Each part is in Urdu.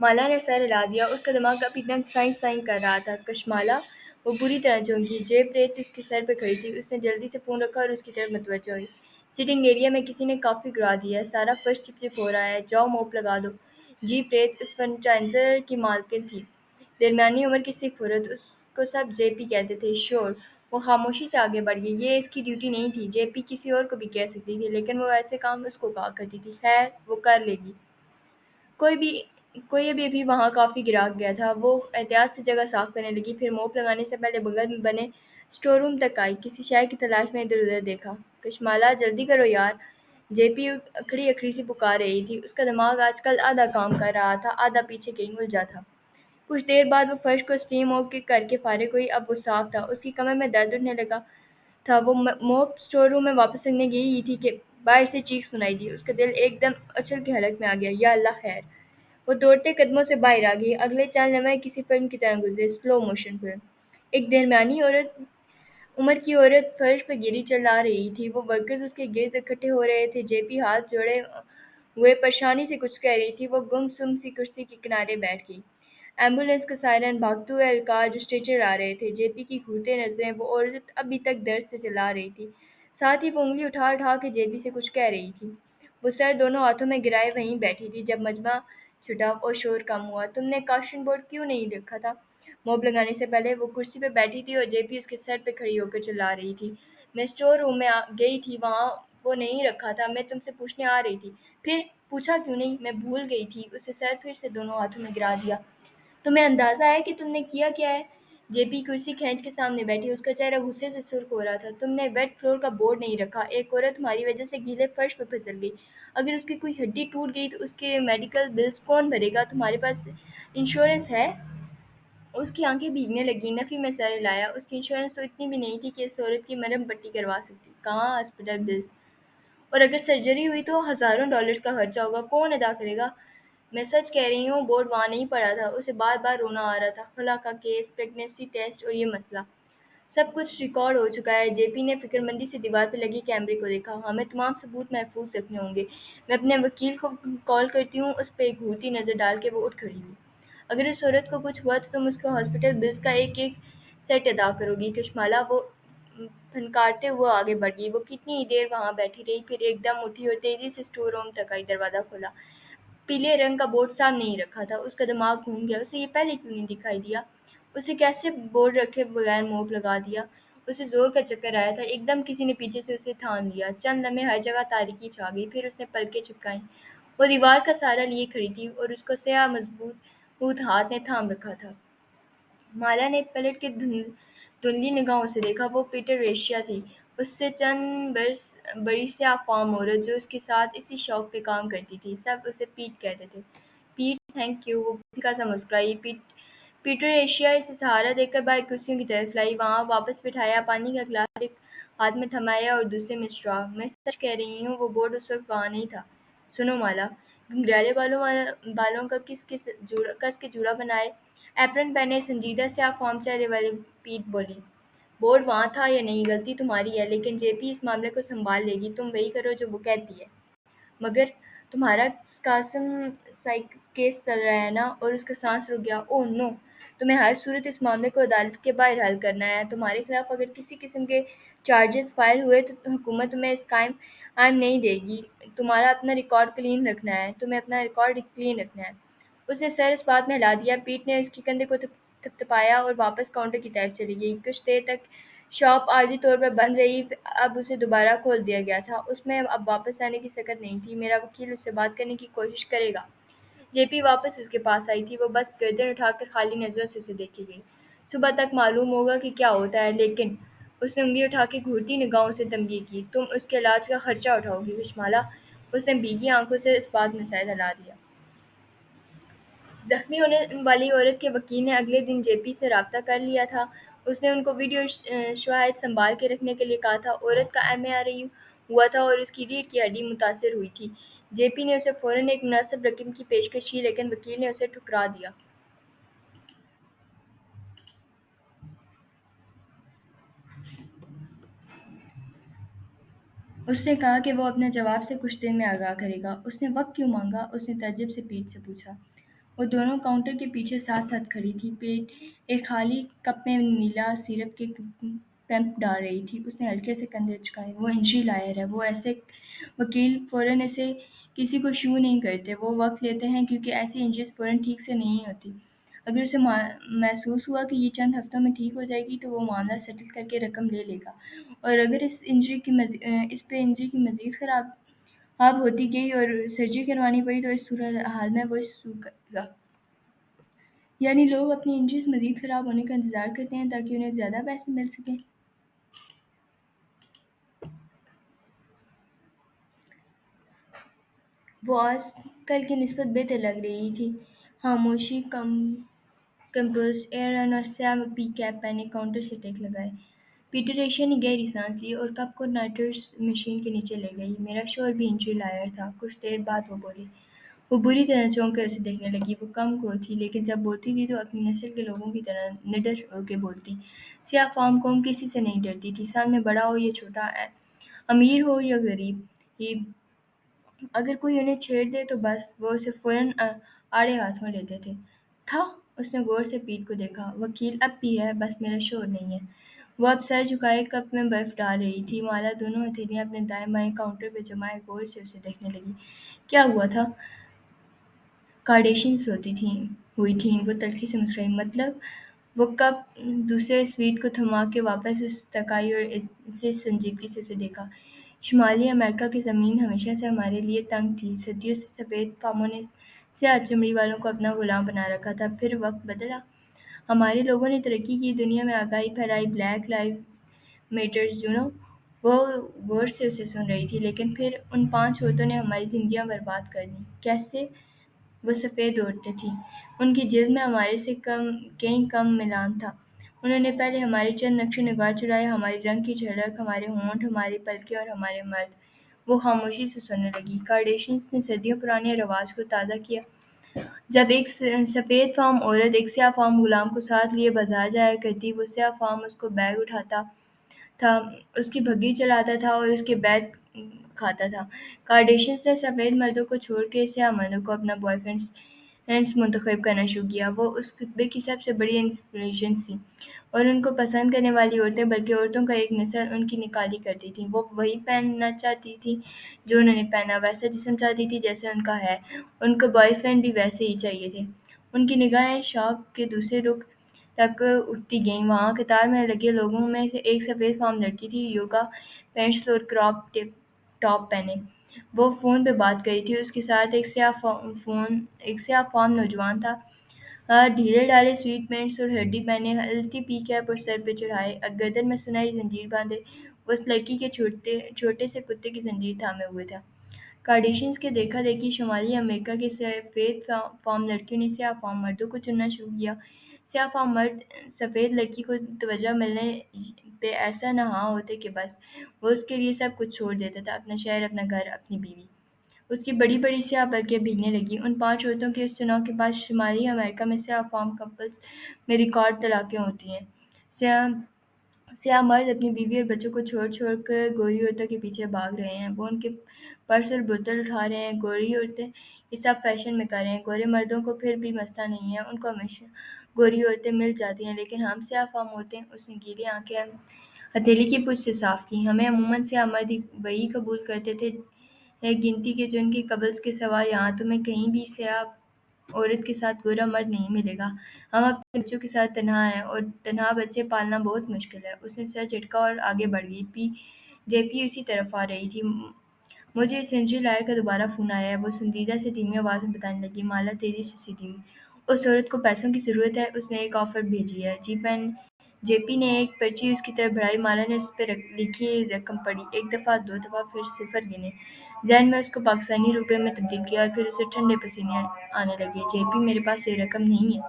مالا نے سر ہلا دیا، اس کا دماغ ابھی تک سائیں کر رہا تھا۔ کشمالا، وہ بری طرح چونکی۔ جیب ریت اس کے سر پہ کھڑی تھی، اس نے جلدی سے فون رکھا اور اس کی طرف متوجہ ہوئی۔ سٹنگ ایریا میں کسی نے کافی گرا دیا ہے، سارا فرش چپ چپ ہو رہا ہے، جاؤ موپ لگا دو۔ جیپ ریت اس فرنچائزر کی مالکن تھی، درمیانی عمر کی سکھ عورت، اس کو سب جے پی کہتے تھے۔ شور، وہ خاموشی سے آگے بڑھ گئی۔ یہ اس کی ڈیوٹی نہیں تھی، جے پی کسی اور کو بھی کہہ سکتی تھی، لیکن وہ ایسے کام اس کو کہا کرتی تھی۔ خیر، وہ کر لے گی۔ کوئی بھی کوئی ابھی وہاں کافی گراہک گیا تھا۔ وہ احتیاط سے جگہ صاف کرنے لگی، پھر موپ لگانے سے پہلے بغل میں بنے اسٹور روم تک آئی، کسی شے کی تلاش میں ادھر ادھر دیکھا۔ کشمالا، جلدی کرو یار! جے پی اکھڑی اکھڑی سی پکار رہی تھی۔ اس کا دماغ آج کل آدھا کام کر رہا تھا، آدھا پیچھے کہیں الجھا تھا۔ کچھ دیر بعد وہ فرش کو اسٹیم موپ کر کے فارغ ہوئی، اب وہ صاف تھا۔ اس کی کمر میں درد اٹھنے لگا تھا۔ وہ موپ اسٹور روم میں واپس رکھنے گئی ہی تھی کہ باہر سے چیخ سنائی دی۔ اس کا دل ایک دم اچھل کے حلق میں آ گیا۔ یا اللہ خیر! وہ دوڑتے قدموں سے باہر آ گئی۔ اگلے چند لمحے کسی فلم کی طرح گزرے، سلو موشن فلم۔ ایک درمیانی عمر کی عورت فرش پہ گری چلا رہی تھی، وہ ورکرز اس کے گرد اکٹھے ہو رہے تھے۔ جے پی ہاتھ جوڑے ہوئے پریشانی سے کچھ کہہ رہی تھی، وہ گم سم سی کرسی کے کنارے بیٹھ گئی۔ ایمبولینس کا سائرن، بھاگتے ہوئے اہلکار جو اسٹریچر لا رہے تھے، جے پی کی گھورتے نظریں، وہ عورت ابھی تک درد سے چلا رہی تھی، ساتھ ہی وہ انگلی اٹھا اٹھا کے جے پی سے کچھ کہہ رہی تھی۔ وہ سر دونوں ہاتھوں میں گرائے وہیں بیٹھی تھی۔ جب مجمع چھٹا اور شور کم ہوا، تم نے کاشن بورڈ کیوں نہیں رکھا تھا؟ موب لگانے سے پہلے وہ کرسی پہ بیٹھی تھی اور جے پی اس کے سر پہ کھڑی ہو کر چلا رہی تھی۔ میں اسٹور روم میں گئی تھی، وہاں وہ نہیں رکھا تھا، میں تم سے پوچھنے آ رہی تھی۔ پھر پوچھا کیوں نہیں؟ میں بھول گئی تھی۔ اسے سر پھر سے دونوں ہاتھوں میں گرا دیا۔ تمہیں اندازہ ہے کہ تم نے کیا ہے؟ جے پی کرسی کھینچ کے سامنے بیٹھی، اس کا چہرہ غصے سے سرخ ہو رہا تھا۔ تم نے ویٹ فلور کا بورڈ نہیں رکھا، ایک عورت تمہاری وجہ سے گیلے فرش پہ پھسل گئی، اگر اس کی کوئی ہڈی ٹوٹ گئی تو اس کے میڈیکل بلز کون بھرے گا؟ تمہارے پاس انشورنس ہے؟ اس کی آنکھیں بھیگنے لگیں۔ نفی میں سر ہلایا۔ اس کی انشورنس تو اتنی بھی نہیں تھی کہ اس عورت کی مرہم پٹی کروا سکتی۔ کہاں ہاسپٹل بلز؟ اور اگر سرجری ہوئی تو ہزاروں ڈالرز کا خرچہ ہوگا، کون ادا کرے گا؟ میں سچ کہہ رہی ہوں، بورڈ وہاں نہیں پڑا تھا۔ اسے بار بار رونا آ رہا تھا۔ خلا کا کیس، پریگنینسی ٹیسٹ اور یہ مسئلہ، سب کچھ ریکارڈ ہو چکا ہے۔ جے پی نے فکر مندی سے دیوار پہ لگے کیمرے کو دیکھا۔ ہمیں تمام ثبوت محفوظ رکھنے ہوں گے۔ میں اپنے وکیل کو کال کرتی ہوں۔ اس پہ ایک گھورتی نظر ڈال کے وہ اٹھ کھڑی ہوئی۔ اگر اس عورت کو کچھ ہوا تو تم اس کو ہاسپٹل بلز کا ایک ایک سیٹ ادا کرو گی۔ کشمالا، وہ پھنکارتے ہوئے آگے بڑھ گئی۔ وہ کتنی دیر وہاں بیٹھی رہی، پھر ایک دم اٹھی اور تیزی سے اسٹور روم تک آئی۔ دروازہ کھولا۔ پیلے رنگ کا بورڈ سام نہیں رکھا تھا۔ اس کا دماغ گھوم گیا۔ اسے یہ پہلے کیوں نہیں دکھائی دیا؟ اسے کیسے بورڈ رکھے بغیر موپ لگا دیا؟ اسے زور کا چکر آیا تھا۔ ایک دم کسی نے پیچھے سے اسے تھام لیا۔ چند لمحے ہر جگہ تاریکی چھا گئی، پھر اس نے پلکیں چپکائیں۔ وہ دیوار کا سہارا لیے کھڑی تھی اور اس کو سیاہ مضبوط ہاتھ نے تھام رکھا تھا۔ مالا نے پلٹ کے دھندلی نگاہوں سے دیکھا۔ وہ پیٹر ریشیا تھی، اس سے چند برس بڑی سیاہ فام عورت جو اس کے ساتھ اسی شاپ پہ کام کرتی تھی۔ سب اسے پیٹ کہتے تھے۔ پیٹ، تھینک یو۔ وہ پھیکا سا مسکرائی۔ پیٹر ایشیا اسے سہارا دے کر باہر کرسیوں کی طرف لائی، وہاں واپس بٹھایا، پانی کا گلاس ایک ہاتھ میں تھمایا اور دوسرے میں اسٹرا۔ میں سچ کہہ رہی ہوں، وہ بورڈ اس وقت وہاں نہیں تھا۔ سنو مالا، گھنگریالے بالوں کا کس کے جوڑا بنائے، ایپرن پہنے، سنجیدہ سیاہ فام چہرے والی پیٹ بولی، بورڈ وہاں تھا یا نہیں غلطی تمہاری ہے، لیکن جے پی اس معاملے کو سنبھال لے گی، تم وہی کرو جو وہ کہتی ہے۔ مگر تمہارا قاسم کیس چل رہا ہے نا؟ اور اس کا سانس رک گیا۔ اوہ نو! تمہیں ہر صورت اس معاملے کو عدالت کے باہر حل کرنا ہے۔ تمہارے خلاف اگر کسی قسم کے چارجز فائل ہوئے تو حکومت تمہیں اس قائم نہیں دے گی۔ تمہارا اپنا ریکارڈ کلین رکھنا ہے، تمہیں اپنا ریکارڈ کلین رکھنا ہے۔ اس نے سر اس بات میں ہلا دیا۔ پیٹ نے اس کے کندھے کو تھپتھپایا اور واپس کاؤنٹر کی طرف چلی گئی۔ کچھ دیر تک شاپ عارضی طور پر بند رہی، اب اسے دوبارہ کھول دیا گیا تھا۔ اس میں اب واپس آنے کی سکت نہیں تھی۔ میرا وکیل اس سے بات کرنے کی کوشش کرے گا۔ جے پی واپس اس کے پاس آئی تھی۔ وہ بس گردن اٹھا کر خالی نظروں سے اسے دیکھے گئی۔ صبح تک معلوم ہوگا کہ کیا ہوتا ہے، لیکن اس نے انگلی اٹھا کے گھورتی نگاہوں سے تنبیہ کی۔ تم اس کے علاج کا خرچہ اٹھاؤ گی کشمالا؟ اس نے بھیگی آنکھوں سے اس بات میں سر ہلا دیا۔ زخمی ہونے والی عورت کے وکیل نے اگلے دن جے پی سے رابطہ کر لیا تھا۔ اس نے ان کو ویڈیو شواہد سنبھال کے رکھنے کے لیے کہا تھا۔ عورت کا MRI ہوا تھا اور اس کی ریڑھ کی ہڈی متاثر ہوئی تھی۔ جے پی نے اسے فوراً ایک مناسب رقم کی پیشکش کی، لیکن وکیل نے اسے ٹھکرا دیا۔ اس نے کہا کہ وہ اپنے جواب سے کچھ دن میں آگاہ کرے گا۔ اس نے وقت کیوں مانگا؟ اس نے تعجب سے پیٹ سے پوچھا۔ وہ دونوں کاؤنٹر کے پیچھے ساتھ ساتھ کھڑی تھی، پیٹ ایک خالی کپ میں نیلا سیرپ کے پمپ ڈال رہی تھی۔ اس نے ہلکے سے کندھے اچکائے۔ وہ انجری لائر ہے، وہ ایسے وکیل فوراً اسے کسی کو شو نہیں کرتے، وہ وقت لیتے ہیں کیونکہ ایسی انجریز فوراً ٹھیک سے نہیں ہوتی۔ اگر اسے محسوس ہوا کہ یہ چند ہفتوں میں ٹھیک ہو جائے گی تو وہ معاملہ سیٹل کر کے رقم لے لے گا، اور اگر اس پہ انجری کی مزید خراب اب ہوتی گئی اور سرجری کروانی پڑی تو اس صورتحال میں وہ سو گا۔ یعنی لوگ اپنی انجریز مزید خراب ہونے کا انتظار کرتے ہیں تاکہ انہیں زیادہ پیسے مل سکیں۔ وہ آج کل کی نسبت بہتر لگ رہی تھی، خاموشی، کمپوزڈ ایئر اور سیاہ پی کیپ پہنے، کاؤنٹر سے ٹیک لگائے۔ پیٹر ایشیا نے گہری سانس لی اور کپ کو نائٹرس مشین کے نیچے لے گئی۔ میرا شوہر بھی انجری لائر تھا۔ کچھ دیر بعد وہ بولی۔ وہ بری طرح چونک کر اسے دیکھنے لگی۔ وہ کم گو تھی لیکن جب بولتی تھی تو اپنی نسل کے لوگوں کی طرح نڈر ہو کے بولتی۔ سیاہ فام قوم کسی سے نہیں ڈرتی تھی، سامنے بڑا ہو یا چھوٹا، امیر ہو یا غریب، اگر کوئی انہیں چھیڑ دے تو بس وہ اسے فوراً آڑے ہاتھوں لیتے تھے۔ تھا؟ اس نے غور سے پیٹ کو دیکھا۔ وکیل اب بھی ہے، بس میرا شوہر نہیں ہے۔ وہ اب سر جھکائے کپ میں برف ڈال رہی تھی۔ مالا دونوں ہتھیلیاں اپنے دائیں بائیں کاؤنٹر پہ جمائے غور سے اسے دیکھنے لگی۔ کیا ہوا تھا؟ کارڈیشنز ہوئی تھیں۔ وہ تلخی سے مسکرائی۔ مطلب؟ وہ کپ دوسرے سویٹ کو تھما کے واپس اس تک آئی اور اسے سنجیدگی سے اسے دیکھا۔ شمالی امریکہ کی زمین ہمیشہ سے ہمارے لیے تنگ تھی۔ صدیوں سے سفید فاموں نے سیاہ چمڑی والوں کو اپنا غلام بنا رکھا تھا، پھر وقت بدلا، ہمارے لوگوں نے ترقی کی، دنیا میں آگاہی پھیلائی، بلیک لائف میٹرز، وہ غور سے اسے سن رہی تھی۔ لیکن پھر ان 5 عورتوں نے ہماری زندگیاں برباد کر دیں۔ کیسے؟ وہ سفید عورتیں تھیں، ان کی جلد میں ہمارے سے کہیں کم میلان تھا۔ انہوں نے پہلے ہمارے چند نقش و نگار چرائے، ہماری رنگ کی جھلک، ہمارے ہونٹ، ہماری پلکیں اور ہمارے مرد۔ وہ خاموشی سے سننے لگی۔ کارڈیشنز نے صدیوں پرانے رواج کو تازہ کیا۔ جب ایک سفید فام عورت ایک سیاہ فام غلام کو ساتھ لیے بازار جایا کرتی، وہ سیاہ فام اس کو بیگ اٹھاتا تھا، اس کی بھگی چلاتا تھا اور اس کے بیگ کھاتا تھا۔ کارڈیشنز نے سفید مردوں کو چھوڑ کے سیاہ مردوں کو اپنا بوائے فرینڈز منتخب کرنا شروع کیا۔ وہ اس خطبے کی سب سے بڑی انفلوئنس تھیں اور ان کو پسند کرنے والی عورتیں، بلکہ عورتوں کا ایک نسل ان کی نکالی کرتی تھیں۔ وہ وہی پہننا چاہتی تھی جو انہوں نے پہنا، ویسا جسم چاہتی تھی جیسا ان کا ہے، ان کو بوائے فرینڈ بھی ویسے ہی چاہیے تھے۔ ان کی نگاہیں شاپ کے دوسرے رخ تک اٹھتی گئیں۔ وہاں قطار میں لگے لوگوں میں سے ایک سفید فام لڑکی تھی، یوگا پینٹس اور کراپ ٹاپ پہنے۔ وہ فون پہ بات کر رہی تھی۔ اس کے ساتھ ایک سیاہ فام نوجوان تھا، ڈھیلے ڈھالے سویٹ پینٹس اور ہڈی پہنے، ہلکی پی کیپ اور سر پہ چڑھائے، گردن میں سنہری زنجیر باندھے، وہ اس لڑکی کے چھوٹے سے کتے کی زنجیر تھامے ہوئے تھا۔ کارڈیشنز کے دیکھا دیکھی شمالی امریکہ کے سفید فام لڑکیوں نے سیاہ فام مردوں کو چننا شروع کیا۔ سیاہ فام مرد سفید لڑکی کو توجہ ملنے پہ ایسا نہاں ہوتے کہ بس وہ اس کے لیے سب کچھ چھوڑ دیتا تھا، اپنا شہر، اپنا گھر، اپنی بیوی۔ اس کی بڑی بڑی سیاہ پلکیں بھیگنے لگیں۔ ان 5 عورتوں کے اس چناؤ کے بعد شمالی امریکہ میں سیاہ فام کپلز میں ریکارڈ طلاقیں ہوتی ہیں۔ سیاہ مرد اپنی بیوی اور بچوں کو چھوڑ کر گوری عورتوں کے پیچھے بھاگ رہے ہیں۔ وہ ان کے پرس اور بوتل اٹھا رہے ہیں۔ گوری عورتیں یہ سب فیشن میں کر رہے ہیں۔ گورے مردوں کو پھر بھی مسئلہ نہیں ہے، ان کو ہمیشہ گوری عورتیں مل جاتی ہیں، لیکن ہم سیاہ فام عورتیں، اس نے گیلی آنکھیں ہتھیلی کی پچ سے صاف کی، ہمیں عموماً سیاہ مرد وہی قبول کرتے تھے گنتی کے جو ان کی قبض کے سوا یہاں تمہیں کہیں بھی سیاہ عورت کے ساتھ گورا مرد نہیں ملے گا۔ ہم اپنے بچوں کے ساتھ تنہا ہیں اور تنہا بچے پالنا بہت مشکل ہے۔ اس نے سر جھٹکا اور آگے بڑھ گئی۔ جے پی اسی طرف آ رہی تھی۔ مجھے سنجری لائر کا دوبارہ فون آیا ہے، وہ سنجیدہ سے دھیمی آواز میں بتانے لگی۔ مالا تیزی سے سیدھی ہوئی۔ اس عورت کو پیسوں کی ضرورت ہے، اس نے ایک آفر بھیجی ہے۔ جے پی نے ایک پرچی اس کی طرف بڑھائی۔ مالا نے اس پہ لکھی رقم پڑھی، 1 دفعہ، 2 دفعہ، پھر صفر گنے، ذہن میں اس کو پاکستانی روپے میں تبدیل کیا اور پھر اسے ٹھنڈے پسینے آنے لگے۔ جے پی، میرے پاس یہ رقم نہیں ہے۔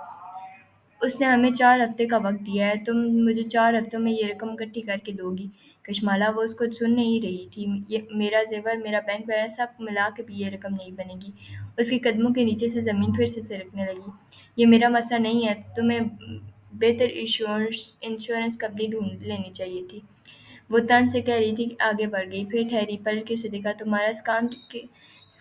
اس نے ہمیں 4 ہفتے کا وقت دیا ہے، تم مجھے 4 ہفتوں میں یہ رقم اکٹھی کر کے دو گی؟ کشمالہ، وہ اس کو سن نہیں رہی تھی۔ میرا زیور، میرا بینک بیلنس، سب ملا کے بھی یہ رقم نہیں بنے گی۔ اس کے قدموں کے نیچے سے زمین پھر سے سرکنے لگی۔ یہ میرا مسئلہ نہیں ہے، تمہیں بہتر انشورنس کمپنی ڈھونڈ لینی چاہیے تھی۔ وہ طنز سے کہہ رہی تھی، آگے بڑھ گئی، پھر ٹھہری، پلٹ کے اسے دیکھا۔ تمہارا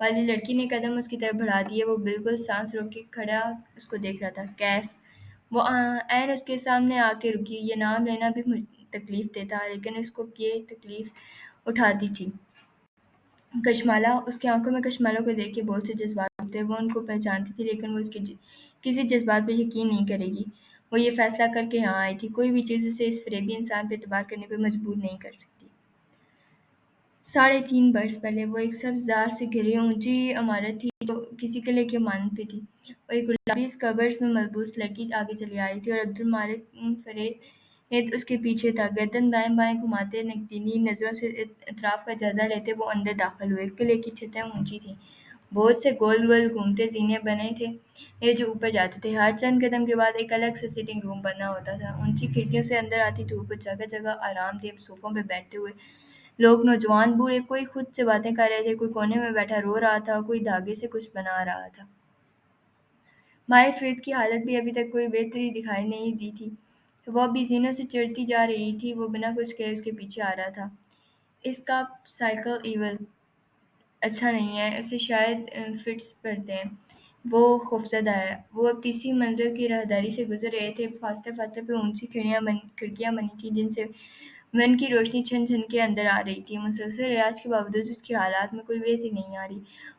والی لڑکی نے قدم اس کی طرف بڑھا دیے۔ وہ بالکل سانس روک کے کھڑا اس کو دیکھ رہا تھا۔ کیف؟ وہ عین اس کے سامنے آ کے رکی۔ یہ نام لینا بھی تکلیف دہ تھا، لیکن اس کو یہ تکلیف اٹھاتی تھی۔ کشمالہ، اس کی آنکھوں میں کشمالہ کو دیکھ کے بہت سے جذبات تھے۔ وہ ان کو پہچانتی تھی، لیکن وہ اس کے کسی جذبات پہ یقین نہیں کرے گی۔ وہ یہ فیصلہ کر کے یہاں آئی تھی، کوئی بھی چیز اسے اس فریبی انسان پہ اعتبار کرنے پہ مجبور نہیں کر سکتی۔ 3.5 برس پہلے وہ ایک سبز زار سے گھری اونچی عمارت تھی جو کسی قلعے کے مانند پہ تھی۔ وہ ایک گلابی اسکرٹس میں ملبوس لڑکی آگے چلی آ رہی تھی اور عبدالمالک فرید اس کے پیچھے تھا۔ گردن دائیں بائیں گھماتے، نقدینی نظروں سے اطراف کا جائزہ لیتے وہ اندر داخل ہوئے۔ قلعے کی چھتیں اونچی تھیں، بہت سے گول گول گھومتے زینے بنے تھے جو اوپر جاتے تھے۔ ہر چند قدم کے بعد ایک الگ سے سٹنگ روم بنا ہوتا تھا۔ اونچی کھڑکیوں سے اندر آتی دھوپ، جگہ جگہ آرام دہ صوفوں پہ بیٹھے ہوئے لوگ، نوجوان بوڑھے، کوئی خود سے باتیں کر رہے تھے، کوئی کونے میں بیٹھا رو رہا تھا، کوئی دھاگے سے کچھ بنا رہا تھا۔ ماہر فرید کی حالت بھی ابھی تک کوئی بہتری دکھائی نہیں دی تھی۔ وہ ابھی زینوں سے چڑھتی جا رہی تھی۔ وہ بنا کچھ کہے اس کے پیچھے آ رہا تھا۔ اس کا سائیکل ایول اچھا نہیں ہے، اسے شاید فٹس پڑتے ہیں۔ وہ خوفزدہ ہے۔ وہ اب تیسری منزل کی راہداری سے گزر رہے تھے۔ فاصلے فاصلے پہ اونچی کھڑکیاں بنی تھیں جن سے ون کی روشنی چھن چھن کے اندر آ رہی تھی۔ مسلسل علاج کے باوجود اس کی حالات میں کوئی بہتری نہیں آ رہی۔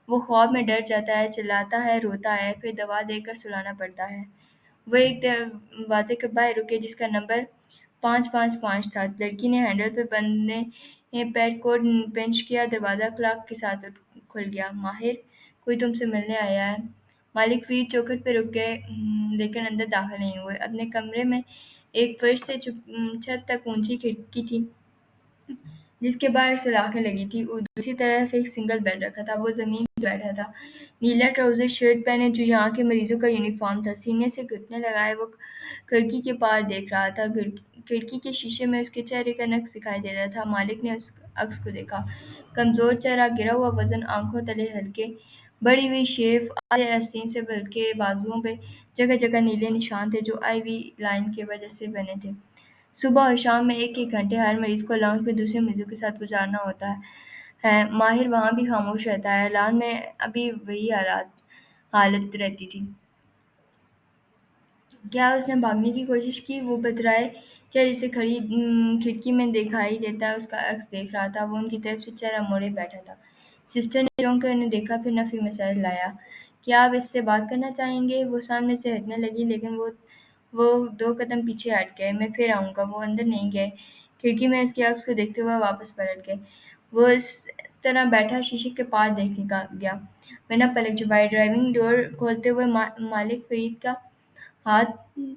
وہ خواب میں ڈر جاتا ہے، چلاتا ہے، روتا ہے، پھر دوا دے کر سلانا پڑتا ہے۔ وہ ایک دروازے کے باہر رکے جس کا نمبر 555 تھا۔ لڑکی نے ہینڈل پہ بندھے پیڈ کو پنچ کیا۔ دروازہ کلاک کے ساتھ کھل گیا۔ ماہر، کوئی تم سے ملنے آیا ہے۔ مالک فرید چوکھٹ پہ رک گئے لیکن اندر داخل نہیں ہوئے۔ اپنے کمرے میں ایک فرش سے چھت تک اونچی کھڑکی تھی جس کے باہر سلاخیں لگی تھیں۔ دوسری طرف ایک سنگل بیڈ رکھا تھا۔ وہ زمین پہ بیٹھا تھا، نیلا ٹراؤزر شرٹ پہنے جو یہاں کے مریضوں کا یونیفارم تھا۔ سینے سے گھٹنے لگائے وہ کھڑکی کے پار دیکھ رہا تھا۔ کھڑکی کے شیشے میں اس کے چہرے کا نقش دکھائی دے رہا تھا۔ مالک نے اس عکس کو دیکھا۔ کمزور چہرہ، گرا ہوا وزن، آنکھوں تلے ہلکے بڑی ہوئی شیو، آدھے آستین سے بلکہ بازوؤں پہ جگہ جگہ نیلے نشان تھے جو آئی وی لائن کی وجہ سے بنے تھے۔ صبح اور شام میں 1 گھنٹے ہر مریض کو لاؤنج میں دوسرے مریضوں کے ساتھ گزارنا ہوتا ہے۔ ماہر وہاں بھی خاموش رہتا ہے۔ لان میں ابھی وہی حالت رہتی تھی۔ کیا اس نے بھاگنے کی کوشش کی؟ وہ بترائے چہرے سے کھڑی کھڑکی میں دکھائی دیتا اس کا عکس دیکھ رہا تھا۔ وہ ان کی طرف سے چہرہ موڑے بیٹھا تھا۔ سسٹر نے چونک کر انہیں دیکھا، پھر نفی میں سر ہلایا۔ کیا آپ اس سے بات کرنا چاہیں گے؟ وہ سامنے سے ہٹنے لگی لیکن وہ 2 قدم پیچھے ہٹ گئے۔ میں پھر آؤں گا۔ وہ اندر نہیں گئے، کھڑکی میں اس کے عکس کو دیکھتے ہوئے واپس پلٹ گئے۔ وہ اس طرح بیٹھا شیشے کے پار دیکھنے گیا، بنا پلک جھپائے۔ ڈرائیونگ ڈور کھولتے ہوئے مالک فرید کا ہاتھ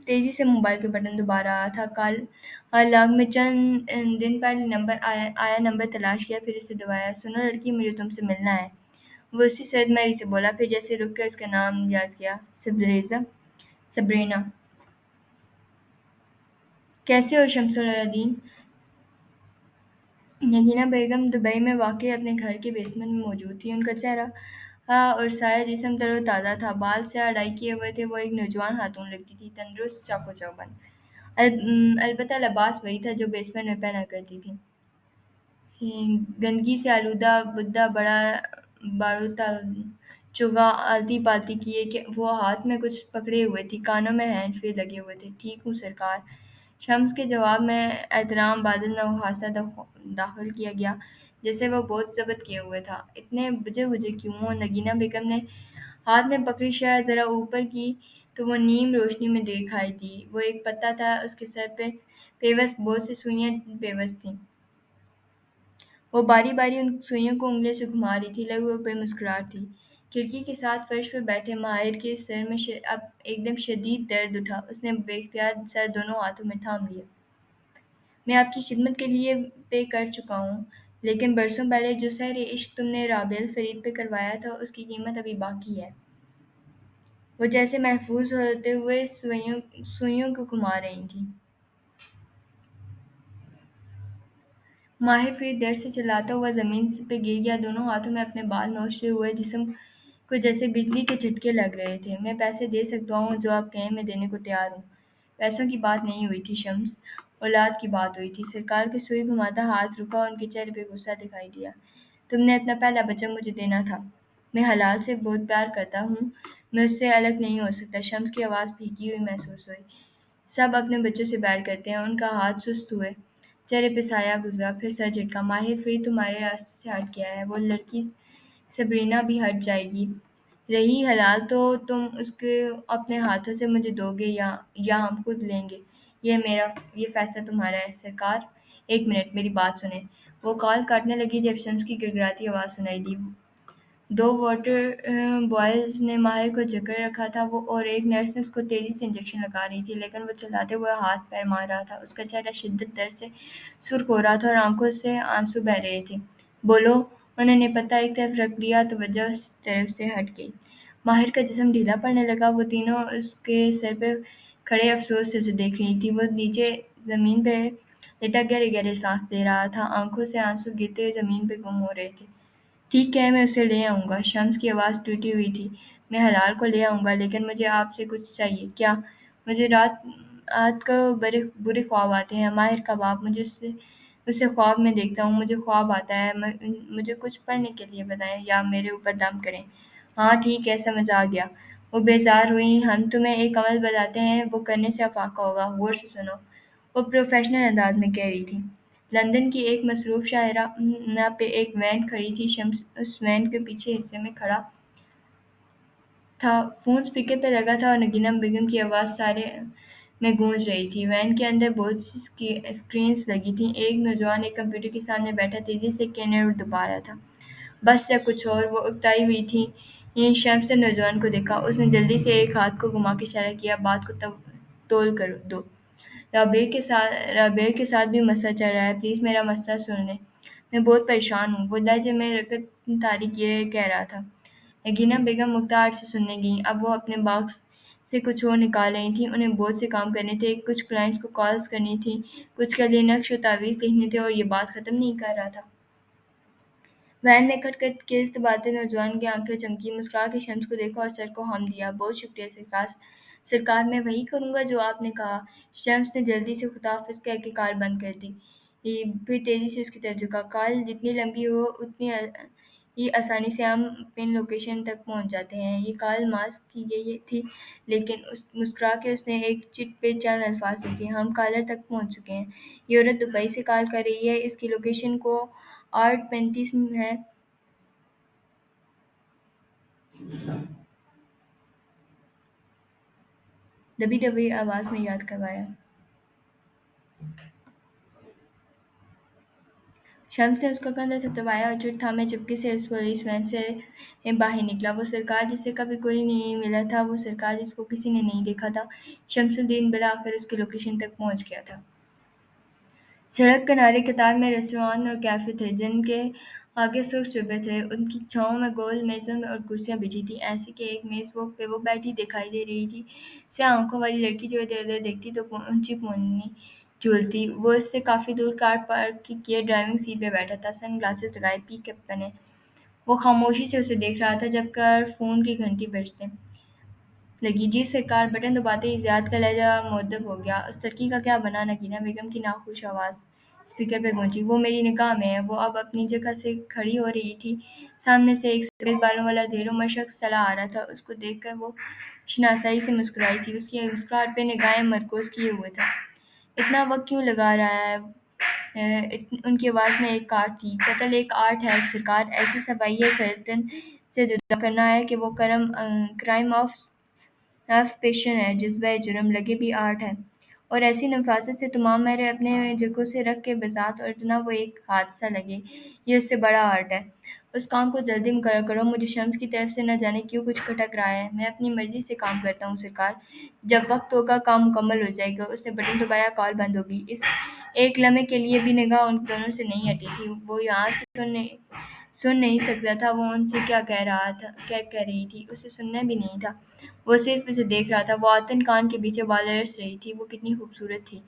تیزی سے موبائل کے بٹن دبا رہا تھا۔ کال لاگ میں چند دن پہلے نمبر آیا نمبر تلاش کیا، پھر اسے دبایا۔ سنو لڑکی، مجھے تم سے ملنا ہے، وہ اسی سرد مہری سے بولا، پھر جیسے رک کے اس کا نام یاد کیا۔ سبرینا۔ کیسے ہو شمس الدین؟ نگینہ بیگم دبئی میں واقع اپنے گھر کے بیسمنٹ میں موجود تھی۔ ان کا چہرہ اور سارا جسم تر و تازہ تھا۔ بال سیاہ ڈائی کیے ہوئے تھے۔ وہ ایک نوجوان خاتون لگتی تھی، تندرست، چاق و چوبند۔ البتہ لباس وہی تھا جو بیسمنٹ میں پہنا کرتی تھی، گندگی سے آلودہ، بدبو بڑا باروتا چوگا آلتی پالتی کیے کہ وہ ہاتھ میں کچھ پکڑے ہوئے تھی، کانوں میں ہینڈ فری لگے ہوئے تھے۔ ٹھیک ہوں سرکار۔ شمس کے جواب میں احترام بادل نوحاسہ داخل کیا گیا جیسے وہ بہت ضبط کیے ہوئے تھا۔ اتنے بجے کیوں ہو؟ نگینہ بیگم نے ہاتھ میں پکڑی شرح ذرا اوپر کی تو وہ نیم روشنی میں دکھائی دی۔ وہ ایک پتہ تھا، اس کے سر پہ پیوست بہت سی سوئیاں پیوست تھیں۔ وہ باری باری ان سوئیوں کو انگلیوں سے گھما رہی تھی، لہو پہ مسکراہٹ تھی۔ کھڑکی کے ساتھ فرش پہ بیٹھے ماہر کے سر میں اب ایک دم شدید درد اٹھا۔ اس نے بے اختیار سر دونوں ہاتھوں میں تھام لیا۔ میں آپ کی خدمت کے لیے پے کر چکا ہوں، لیکن برسوں پہلے جو سحر عشق تم نے رابعہ فرید پہ کروایا تھا اس کی قیمت ابھی باقی ہے۔ وہ جیسے محفوظ ہوتے ہوئے سوئیوں کو گھما رہی تھی۔ ماہر فرید در سے چلاتا ہوا زمین پہ گر گیا، دونوں ہاتھوں میں اپنے بال نوچتے ہوئے جسم کو جیسے بجلی کے جھٹکے لگ رہے تھے۔ میں پیسے دے سکتا ہوں، جو آپ کہیں میں دینے کو تیار ہوں۔ پیسوں کی بات نہیں ہوئی تھی شمس، اولاد کی بات ہوئی تھی۔ سرکار کے سوئی گھماتا ہاتھ رکا، ان کے چہرے پہ غصہ دکھائی دیا۔ تم نے اپنا پہلا بچہ مجھے دینا تھا۔ میں حلال سے بہت پیار کرتا ہوں، میں اس سے الگ نہیں ہو سکتا۔ شمس کی آواز پھیکی ہوئی محسوس ہوئی۔ سب اپنے بچوں سے پیار کرتے ہیں۔ ان کا ہاتھ سست ہوئے، چہرے پہ سایہ گزرا، پھر سر جھٹکا۔ ماہر فری تمہارے راستے سے ہٹ گیا ہے، وہ لڑکی سبرینا بھی ہٹ جائے گی۔ رہی حلال تو تم اس کو اپنے ہاتھوں سے مجھے دو گے یا ہم خود لیں گے؟ یہ فیصلہ تمہارا ہے سرکار۔ ایک منٹ میری بات سنیں۔ وہ کال کاٹنے لگی جب شمس کی گڑگڑاتی آواز سنائی دی۔ دو واٹر بوائز نے ماہر کو جکڑ رکھا تھا اور ایک نرس نے اس کو تیزی سے انجیکشن لگا رہی تھی، لیکن وہ چلاتے ہوئے ہاتھ پیر مار رہا تھا۔ اس کا چہرہ شدت درد سے سرخ ہو رہا تھا اور آنکھوں سے آنسو بہہ رہے تھے۔ بولو! انہوں نے پتہ ایک طرف رکھ لیا، توجہ اس طرف سے ہٹ گئی۔ ماہر کا جسم ڈھیلا پڑنے لگا۔ وہ تینوں اس کے سر پہ کھڑے افسوس سے اسے دیکھ رہی تھی۔ وہ نیچے زمین پہ لیٹا گہرے گہرے سانس لے رہا تھا، آنکھوں سے آنسو گرتے ہوئے زمین پہ گم ہو رہے تھے۔ ٹھیک ہے، میں اسے لے آؤں گا۔ شمس کی آواز ٹوٹی ہوئی تھی۔ میں حلال کو لے آؤں گا، لیکن مجھے آپ سے کچھ چاہیے۔ کیا؟ مجھے رات کو برے خواب آتے ہیں۔ ماہر کا باپ، مجھے اسے خواب میں دیکھتا ہوں، مجھے خواب آتا ہے۔ مجھے کچھ پڑھنے کے لیے بتائیں یا میرے اوپر دم کریں۔ ہاں ٹھیک ہے، سمجھ آ گیا۔ وہ بیزار ہوئی۔ ہم تمہیں ایک عمل بتاتے ہیں، وہ کرنے سے افاقہ ہوگا۔ غور سے سنو، وہ پروفیشنل انداز میں کہہ رہی تھی۔ لندن کی ایک مصروف شاہراہ پہ ایک وین کھڑی تھی۔ شمس اس وین کے پیچھے حصے میں کھڑا تھا۔ فون سپیکر پہ لگا تھا اور نگینہ بیگم کی آواز سارے میں گونج رہی تھی۔ وین کے اندر بہت سی اسکرینز لگی تھیں۔ ایک نوجوان ایک کمپیوٹر کے سامنے بیٹھا تیزی سے کینر دبا رہا تھا۔ بس یا کچھ اور؟ وہ اکتائی ہوئی تھی۔ شمس نے نوجوان کو دیکھا۔ اس نے جلدی سے ایک ہاتھ کو گھما کے اشارہ کیا۔ بات کو تول کر دو۔ رابیر کے ساتھ بھی مسئلہ چل رہا ہے، پلیز میرا مسئلہ سن لیں۔ میں بہت پریشان ہوں، وہ لہجے میں رکت تاری کیے کہہ رہا تھا۔ نگینہ بیگم مختار سے سننے گئیں۔ اب وہ اپنے باکس سے کچھ اور نکال رہی تھیں۔ انہیں بہت سے کام کرنے تھے، کچھ کلائنٹس کو کالز کرنی تھیں، کچھ کے لیے نقش و تعویذ لکھنے تھے، اور یہ بات ختم نہیں کر رہا تھا۔ وین میں کھٹ کھٹ کے استباتے نوجوان کی آنکھیں چمکی، مسکرا کے شمس کو دیکھا اور سر کو ہم دیا۔ بہت شکریہ سرکار، میں وہی کروں گا جو آپ نے کہا۔ شمس نے جلدی سے خدا حافظ کہہ کے کال بند کر دی، پھر تیزی سے اس کی طرف جھکا۔ کال جتنی لمبی ہو اتنی ہی آسانی سے ہم پن لوکیشن تک پہنچ جاتے ہیں۔ یہ کال ماسک کی گئی تھی، لیکن مسکرا کے اس نے ایک چٹ پہ چند الفاظ لکھے۔ ہم کالر تک پہنچ چکے ہیں۔ یہ عورت دبئی سے کال کر رہی ہے، اس کی لوکیشن کو 8:35 ہے۔ دبی دبی آواز میں یاد کروایا۔ شمس نے اس کا کندھا تھپتھپایا اور چٹ تھامے چپکے سے اس پولیس وین سے باہر نکلا۔ وہ سرکار جسے کبھی کوئی نہیں ملا تھا، وہ سرکار جس کو کسی نے نہیں دیکھا تھا۔ شمس الدین بالآخر اس کی لوکیشن تک پہنچ گیا تھا۔ سڑک کنارے قطار میں ریستوران اور کیفے تھے، جن کے آگے سرخ چوبے تھے۔ ان کی چھاؤں میں گول میزوں اور کرسیاں بچھی تھیں، ایسے کہ ایک میز پہ وہ بیٹھی دکھائی دے رہی تھی، سیاہ آنکھوں والی لڑکی جو ادھر ادھر دیکھتی تو اونچی پونی جھولتی۔ وہ اس سے کافی دور کار پارک کیے ڈرائیونگ سیٹ پہ بیٹھا تھا، سن گلاسز لگائے، پی کیپ پہنے۔ وہ خاموشی سے اسے دیکھ رہا تھا جب کار فون کی گھنٹی بجنے لگی۔ جی سرکار، بٹن دباتے ہی زیاد کا لہجہ مؤدب ہو گیا۔ اس لڑکی کا کیا بنا؟ نگینہ بیگم کی ناخوش آواز اسپیکر پہ گونجی۔ وہ میری نگاہ میں ہے۔ وہ اب اپنی جگہ سے کھڑی ہو رہی تھی۔ سامنے سے ایک سفید بالوں والا دیر عمر شخص چلا آ رہا تھا۔ اس کو دیکھ کر وہ شناسائی سے مسکرائی تھی۔ اس کی مسکراہٹ پہ نگاہیں مرکوز کیے ہوئے تھا۔ اتنا وقت کیوں لگا رہا ہے؟ ان کی آواز میں ایک آرٹ تھی۔ قتل ایک آرٹ ہے سرکار، ایسی صفائی سلطن سے جدا کرنا ہے کہ وہ کرائم آف پیشن ہے، جذبۂ جرم لگے بھی آرٹ ہے، اور ایسی نفاست سے تمام مہریں اپنے جگہوں سے رکھ کے بذات اور اتنا وہ ایک حادثہ لگے، یہ اس سے بڑا آرٹ ہے۔ اس کام کو جلدی مکمل کرو، مجھے شمس کی طرف سے نہ جانے کیوں کچھ کھٹک رہا ہے۔ میں اپنی مرضی سے کام کرتا ہوں سرکار، جب وقت ہوگا کام مکمل ہو جائے گا۔ اس نے بٹن دبایا، کال بند ہو گئی۔ اس ایک لمحے کے لیے بھی نگاہ ان دونوں سے نہیں ہٹی تھی۔ وہ یہاں سے سن نہیں سکتا تھا وہ ان سے کیا کہہ رہی تھی، اسے سننا بھی نہیں تھا، وہ صرف اسے دیکھ رہا تھا۔ وہ آتن کان کے پیچھے بال رس رہی تھی، وہ کتنی خوبصورت تھی۔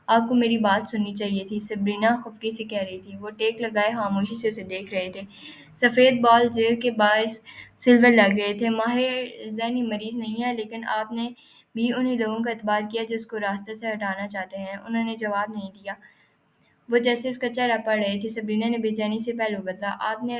آپ کو میری بات سننی چاہیے تھی، سبرینا خفگی سے کہہ رہی تھی۔ وہ ٹیک لگائے خاموشی سے اسے دیکھ رہے تھے۔ سفید بال زیر کے باعث سلور لگ رہے تھے۔ ماہر ذہنی مریض نہیں ہے، لیکن آپ نے بھی انہی لوگوں کا اعتبار کیا جو اس کو راستے سے ہٹانا چاہتے ہیں۔ انہوں نے جواب نہیں دیا، وہ جیسے اس کا چہرہ پڑھ رہے تھے۔ سبرینا نے بے چینی سے پہلو بدلا۔ آپ نے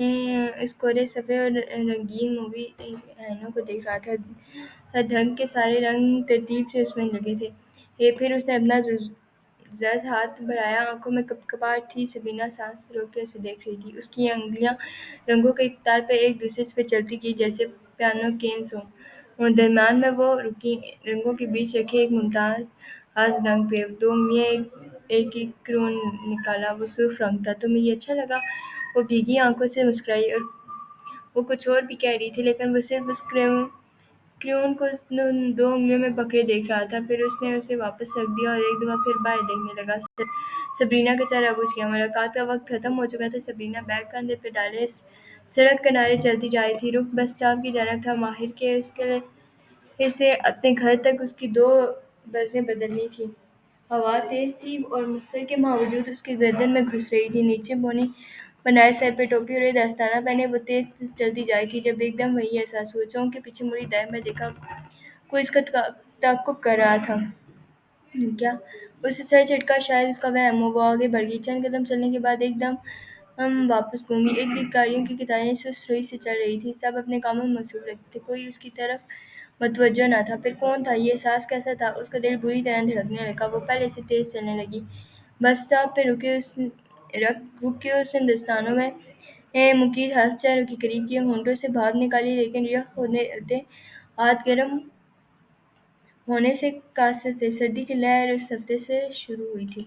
اس کورے سفید اور رنگین مووی اینوں کو دیکھ رہا تھا۔ دھنگ کے سارے رنگ ترتیب سے اس میں لگے تھے۔ پھر اس نے اپنا زرد ہاتھ بڑھایا، آنکھوں میں کپکپاہٹ تھی۔ سبینہ سانس روک کے اسے دیکھ رہی تھی۔ اس کی انگلیاں رنگوں کے ایک تار پر ایک دوسرے پہ چلتی تھیں جیسے پیانو کینز ہوں۔ درمیان میں وہ رکی، رنگوں کے بیچ رکھے ایک ممتاز رنگ پہ دو انگلیاں ایک ایک کریون نکالا۔ وہ سرخ رنگ تھا۔ تمہیں یہ اچھا لگا؟ وہ بھیگی آنکھوں سے مسکرائی، اور وہ کچھ اور بھی کہہ رہی تھی لیکن وہ صرف اس کریون کو دو انگلیوں میں پکڑے دیکھ رہا تھا۔ پھر اس نے اسے واپس رکھ دیا اور ایک دفعہ پھر باہر دیکھنے لگا۔ سبرینا کا چہرہ بجھ گیا۔ ملاقات کا وقت ختم ہو چکا تھا۔ سبرینا بیگ کندھے پہ ڈالے سڑک کنارے چلتی جا رہی تھی۔ رخ بس اسٹاپ کی جانب تھا۔ ماہر کے اسے اپنے گھر تک اس کی 2 بسیں بدلنی تھیں۔ ہوا تیز تھی اور مکسر کے باوجود اس کی گردن میں گھس رہی تھی۔ نیچے بونی بنائے سر پہ ٹوپی اور ایک دستانہ پہنے وہ تیز چلتی جا رہی تھی جب ایک دم وہی احساس ہوا۔ چونک کے پیچھے مڑی، دائیں بائیں دیکھا، کوئی اس کا تعقب کر رہا تھا۔ کیا؟ اسے سر جھٹکا، شاید اس کا وہم ہو۔ وہ آگے بڑھ گئی۔ چند قدم چلنے کے بعد ایک دم واپس گھومی۔ ارد گرد گاڑیوں کی قطاریں سست روی سے چل رہی تھیں۔ سب اپنے کاموں میں مصروف لگتے تھے، کوئی اس کی طرف متوجہ نہ تھا۔ پھر کون تھا؟ یہ احساس کیسا تھا؟ اس کا دل بری طرح دھڑکنے لگا۔ وہ پہلے سے تیز چلنے لگی۔ بس اسٹاپ پہ رک کے اس نے دستانوں میں مقید ہاتھ چہرے کے قریب کیے، ہونٹوں سے بھاپ نکالی، لیکن یخ ہوتے ہاتھ گرم ہونے سے قاصر تھے۔ سردی کی لہر اس ہفتے سے شروع ہوئی تھی۔